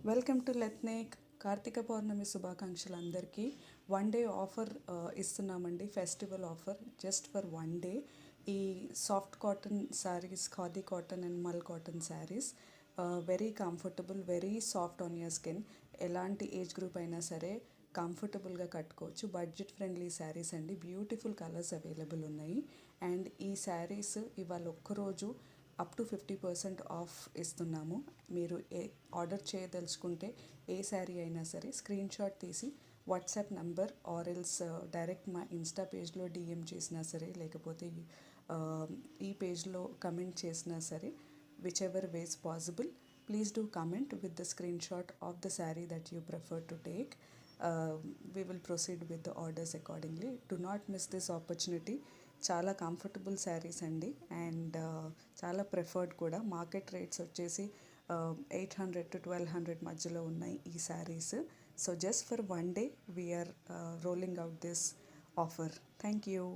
Welcome to లెత్నేక్. కార్తీక పౌర్ణమి శుభాకాంక్షలు అందరికీ. 1 డే ఆఫర్ ఇస్తున్నామండి, festival offer just for 1 day. ఈ soft cotton sarees, khadi cotton and mul cotton sarees very comfortable, very soft on your skin. ఎలాంటి age group అయినా సరే కంఫర్టబుల్గా కట్టుకోవచ్చు. బడ్జెట్ ఫ్రెండ్లీ శారీస్ అండి, బ్యూటిఫుల్ కలర్స్ అవైలబుల్ ఉన్నాయి. అండ్ ఈ శారీస్ ఇవాళ ఒక్కరోజు అప్ టు 50% ఆఫ్ ఇస్తున్నాము. మీరు ఆర్డర్ చేయదలుచుకుంటే ఏ శారీ అయినా సరే స్క్రీన్ షాట్ తీసి వాట్సాప్ నంబర్ ఆర్ఎల్స్ డైరెక్ట్ మా ఇన్స్టా పేజ్లో డిఎం చేసినా సరే, లేకపోతే ఈ పేజ్లో కమెంట్ చేసినా సరే, which ever ways possible, please do comment with the screen shot of the sari that you prefer to take. We will proceed with the orders accordingly. Do not miss this opportunity. చాలా comfortable saris అండి, and చాలా preferred కూడా. Market rates వచ్చేసి 800 to 1200 మధ్యలో ఉన్నాయి ఈ saris. So just for 1 day we are rolling out this offer. Thank you.